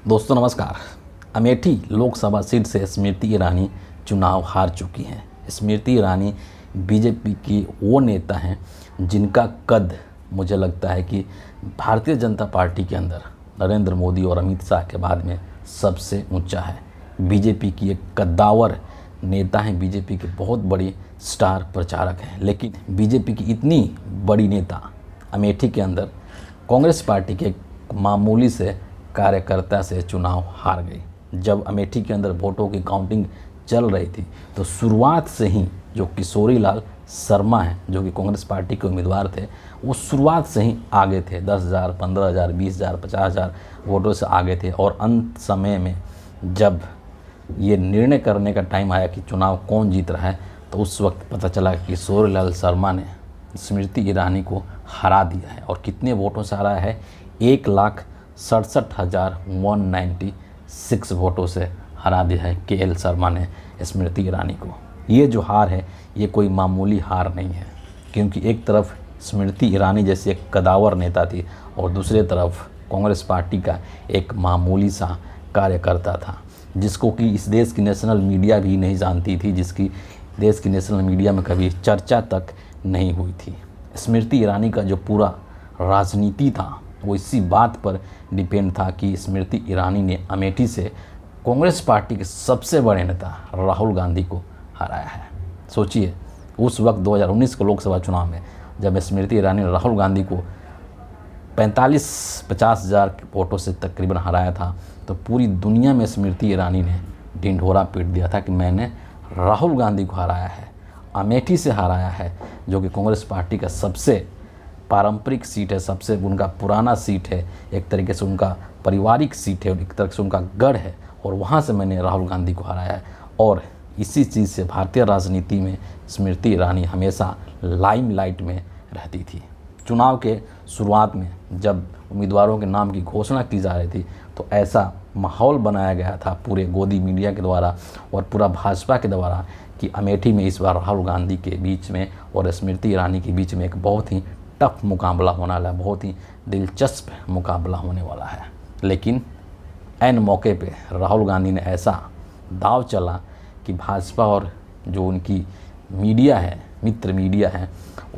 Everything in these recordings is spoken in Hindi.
दोस्तों नमस्कार। अमेठी लोकसभा सीट से स्मृति ईरानी चुनाव हार चुकी हैं। स्मृति ईरानी बीजेपी की वो नेता हैं जिनका कद मुझे लगता है कि भारतीय जनता पार्टी के अंदर नरेंद्र मोदी और अमित शाह के बाद में सबसे ऊंचा है। बीजेपी की एक कद्दावर नेता हैं, बीजेपी के बहुत बड़ी स्टार प्रचारक हैं, लेकिन बीजेपी की इतनी बड़ी नेता अमेठी के अंदर कांग्रेस पार्टी के मामूली से कार्यकर्ता से चुनाव हार गई। जब अमेठी के अंदर वोटों की काउंटिंग चल रही थी तो शुरुआत से ही जो किशोरी लाल शर्मा हैं, जो कि कांग्रेस पार्टी के उम्मीदवार थे, वो शुरुआत से ही आगे थे। 10,000, 15,000, 20,000, 50,000 वोटों से आगे थे। और अंत समय में जब ये निर्णय करने का टाइम आया कि चुनाव कौन जीत रहा है, तो उस वक्त पता चला कि किशोरी लाल शर्मा ने स्मृति ईरानी को हरा दिया है। और कितने वोटों से हराया है? 1,67,196 वोटों से हरा दिया है KL शर्मा ने स्मृति ईरानी को। ये जो हार है ये कोई मामूली हार नहीं है, क्योंकि एक तरफ स्मृति ईरानी जैसी एक कदावर नेता थी और दूसरी तरफ कांग्रेस पार्टी का एक मामूली सा कार्यकर्ता था, जिसको कि इस देश की नेशनल मीडिया भी नहीं जानती थी, जिसकी देश की नेशनल मीडिया में कभी चर्चा तक नहीं हुई थी। स्मृति ईरानी का जो पूरा राजनीति था वो इसी बात पर डिपेंड था कि स्मृति ईरानी ने अमेठी से कांग्रेस पार्टी के सबसे बड़े नेता राहुल गांधी को हराया है। सोचिए, उस वक्त 2019 के लोकसभा चुनाव में जब स्मृति ईरानी ने राहुल गांधी को 45-50 हज़ार वोटों से तकरीबन हराया था, तो पूरी दुनिया में स्मृति ईरानी ने ढिंढोरा पीट दिया था कि मैंने राहुल गांधी को हराया है, अमेठी से हराया है, जो कि कांग्रेस पार्टी का सबसे पारंपरिक सीट है, सबसे उनका पुराना सीट है, एक तरीके से उनका पारिवारिक सीट है, एक तरह से उनका गढ़ है, और वहाँ से मैंने राहुल गांधी को हराया है। और इसी चीज़ से भारतीय राजनीति में स्मृति ईरानी हमेशा लाइमलाइट में रहती थी। चुनाव के शुरुआत में जब उम्मीदवारों के नाम की घोषणा की जा रही थी तो ऐसा माहौल बनाया गया था पूरे गोदी मीडिया के द्वारा और पूरा भाजपा के द्वारा कि अमेठी में इस बार राहुल गांधी के बीच में और स्मृति ईरानी के बीच में एक बहुत ही टफ मुकाबला होने वाला है, बहुत ही दिलचस्प मुकाबला होने वाला है। लेकिन ऐन मौके पे राहुल गांधी ने ऐसा दाव चला कि भाजपा और जो उनकी मीडिया है, मित्र मीडिया है,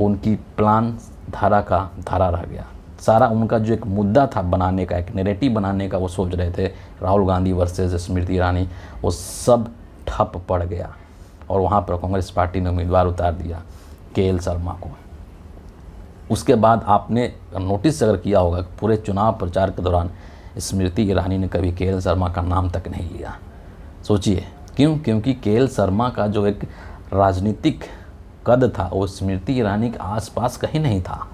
उनकी प्लान धारा का धारा रह गया। सारा उनका जो एक मुद्दा था बनाने का, एक नैरेटिव बनाने का वो सोच रहे थे राहुल गांधी वर्सेस स्मृति ईरानी, वो सब ठप पड़ गया। और वहाँ पर कांग्रेस पार्टी ने उम्मीदवार उतार दिया KL शर्मा को। उसके बाद आपने नोटिस अगर किया होगा कि पूरे चुनाव प्रचार के दौरान स्मृति ईरानी ने कभी KL शर्मा का नाम तक नहीं लिया। सोचिए क्यों? क्योंकि KL शर्मा का जो एक राजनीतिक कद था वो स्मृति ईरानी के आसपास कहीं नहीं था,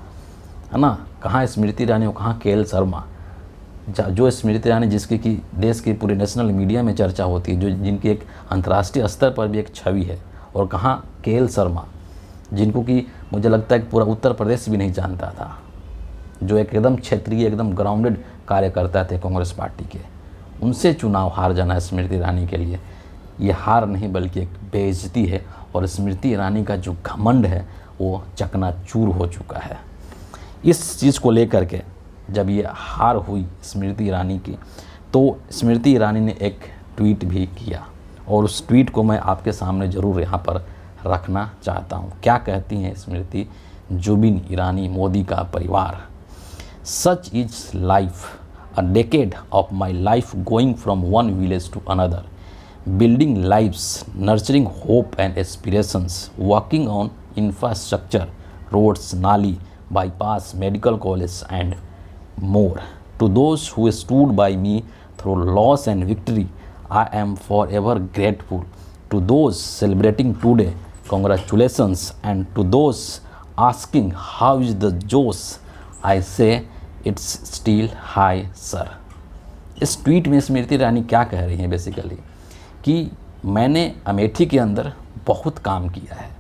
है ना। कहाँ स्मृति ईरानी और कहाँ KL शर्मा। जो स्मृति ईरानी जिसकी कि देश की पूरी नेशनल मीडिया में चर्चा होती है, जो जिनकी एक अंतर्राष्ट्रीय स्तर पर भी एक छवि है, और कहाँ KL शर्मा जिनको कि मुझे लगता है कि पूरा उत्तर प्रदेश भी नहीं जानता था, जो एक एकदम क्षेत्रीय, एकदम ग्राउंडेड कार्यकर्ता थे कांग्रेस पार्टी के। उनसे चुनाव हार जाना स्मृति ईरानी के लिए ये हार नहीं बल्कि एक बेइज्जती है। और स्मृति ईरानी का जो घमंड है वो चकनाचूर हो चुका है। इस चीज़ को लेकर के जब ये हार हुई स्मृति ईरानी की, तो स्मृति ईरानी ने एक ट्वीट भी किया, और उस ट्वीट को मैं आपके सामने ज़रूर यहाँ पर रखना चाहता हूँ। क्या कहती हैं स्मृति? जुबिन ईरानी, मोदी का परिवार। Such is life, a decade of my life going from one village to another, building lives, nurturing hope and aspirations, working on infrastructure, roads, nali, bypass, medical college and more. To those who stood by me through loss and victory, I am forever grateful. To those celebrating today, congratulations. And to those asking how is the josh, I say it's still high, sir. इस ट्वीट में स्मृति ईरानी क्या कह रही हैं बेसिकली कि मैंने अमेठी के अंदर बहुत काम किया है,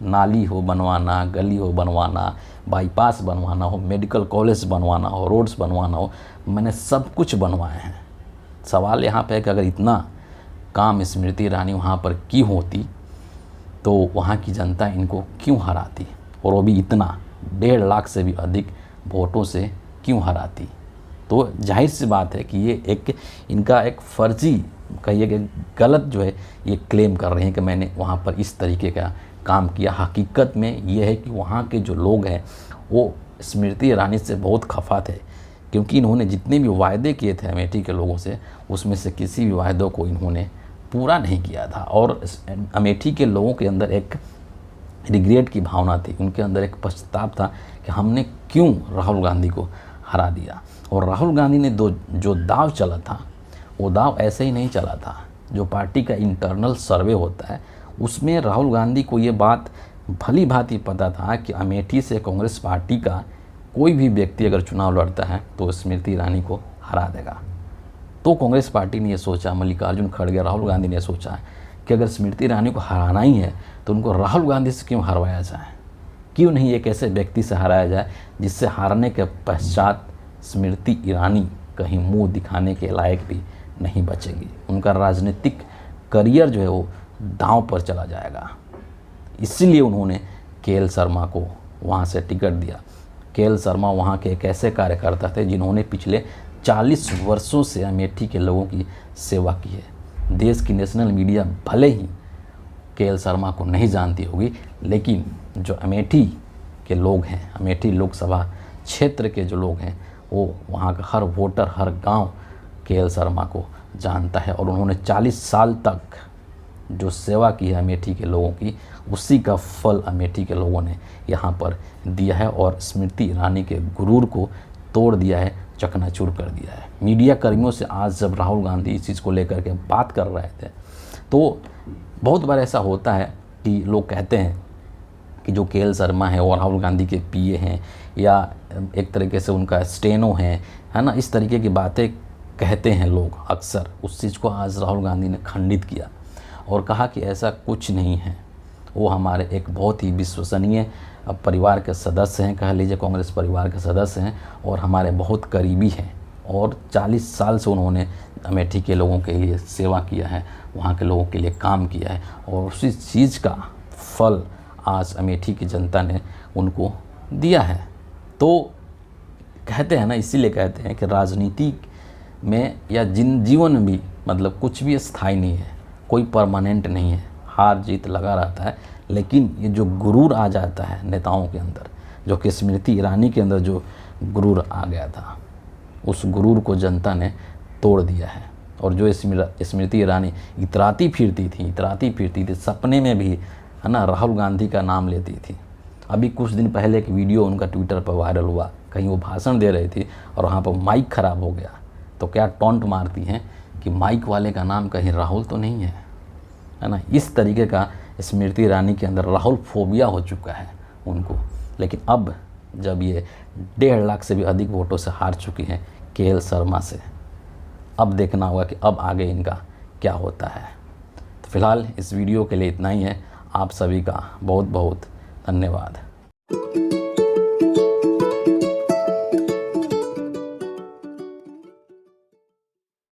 नाली हो बनवाना, गली हो बनवाना, बाईपास बनवाना हो, मेडिकल कॉलेज बनवाना हो, रोड्स बनवाना हो, मैंने सब कुछ बनवाए हैं। सवाल यहाँ पे है कि अगर इतना काम स्मृति ईरानी वहाँ पर की होती तो वहाँ की जनता इनको क्यों हराती, और वो भी इतना 1.5 लाख से भी अधिक वोटों से क्यों हराती। तो जाहिर सी बात है कि ये एक इनका एक फर्जी कहिए कि गलत जो है ये क्लेम कर रहे हैं कि मैंने वहाँ पर इस तरीके का काम किया। हकीकत में ये है कि वहाँ के जो लोग हैं वो स्मृति ईरानी से बहुत खफा थे, क्योंकि इन्होंने जितने भी वायदे किए थे अमेठी के लोगों से, उसमें से किसी भी वायदों को इन्होंने पूरा नहीं किया था। और अमेठी के लोगों के अंदर एक रिग्रेट की भावना थी, उनके अंदर एक पश्चाताप था कि हमने क्यों राहुल गांधी को हरा दिया। और राहुल गांधी ने जो दाव चला था वो दाव ऐसे ही नहीं चला था। जो पार्टी का इंटरनल सर्वे होता है उसमें राहुल गांधी को ये बात भली भांति पता था कि अमेठी से कांग्रेस पार्टी का कोई भी व्यक्ति अगर चुनाव लड़ता है तो स्मृति ईरानी को हरा देगा। तो कांग्रेस पार्टी ने ये सोचा, मल्लिकार्जुन खड़गे, राहुल गांधी ने सोचा कि अगर स्मृति ईरानी को हराना ही है तो उनको राहुल गांधी से क्यों हरवाया जाए, क्यों नहीं एक ऐसे व्यक्ति से हराया जाए जिससे हारने के पश्चात स्मृति ईरानी कहीं मुंह दिखाने के लायक भी नहीं बचेगी। उनका राजनीतिक करियर जो है वो दांव पर चला जाएगा। इसीलिए उन्होंने के.एल. शर्मा को वहाँ से टिकट दिया। के.एल. शर्मा वहाँ के एक ऐसे कार्यकर्ता थे जिन्होंने पिछले 40 वर्षों से अमेठी के लोगों की सेवा की है। देश की नेशनल मीडिया भले ही के.एल. शर्मा को नहीं जानती होगी, लेकिन जो अमेठी के लोग हैं, अमेठी लोकसभा क्षेत्र के जो लोग हैं, वो वहाँ का हर वोटर, हर गांव के.एल. शर्मा को जानता है। और उन्होंने 40 साल तक जो सेवा की है अमेठी के लोगों की, उसी का फल अमेठी के लोगों ने यहाँ पर दिया है और स्मृति ईरानी के गुरूर को तोड़ दिया है, चकनाचूर कर दिया है। मीडिया कर्मियों से आज जब राहुल गांधी इस चीज़ को लेकर के बात कर रहे थे तो बहुत बार ऐसा होता है कि लोग कहते हैं कि जो के.एल. शर्मा है और राहुल गांधी के पीए हैं या एक तरीके से उनका स्टेनो है ना, इस तरीके की बातें कहते हैं लोग अक्सर। उस चीज़ को आज राहुल गांधी ने खंडित किया और कहा कि ऐसा कुछ नहीं है। वो हमारे एक बहुत ही विश्वसनीय परिवार के सदस्य हैं, कह लीजिए कांग्रेस परिवार के सदस्य हैं और हमारे बहुत करीबी हैं। और 40 साल से उन्होंने अमेठी के लोगों के लिए सेवा किया है, वहाँ के लोगों के लिए काम किया है और उसी चीज़ का फल आज अमेठी की जनता ने उनको दिया है। तो कहते हैं ना, इसीलिए कहते हैं कि राजनीति में या जीवन में भी मतलब कुछ भी स्थायी नहीं है, कोई परमानेंट नहीं है, हार जीत लगा रहता है। लेकिन ये जो गुरूर आ जाता है नेताओं के अंदर, जो कि स्मृति ईरानी के अंदर जो गुरूर आ गया था, उस गुरूर को जनता ने तोड़ दिया है। और जो स्मृति ईरानी इतराती फिरती थी सपने में भी, है ना, राहुल गांधी का नाम लेती थी। अभी कुछ दिन पहले एक वीडियो उनका ट्विटर पर वायरल हुआ, कहीं वो भाषण दे रही थी और वहाँ पर माइक ख़राब हो गया तो क्या टॉन्ट मारती हैं कि माइक वाले का नाम कहीं राहुल तो नहीं है ना। इस तरीके का स्मृति ईरानी के अंदर राहुल फोबिया हो चुका है उनको। लेकिन अब जब ये 1.5 लाख से भी अधिक वोटों से हार चुकी हैं के.एल. शर्मा से, अब देखना होगा कि अब आगे इनका क्या होता है। तो फिलहाल इस वीडियो के लिए इतना ही है। आप सभी का बहुत बहुत धन्यवाद।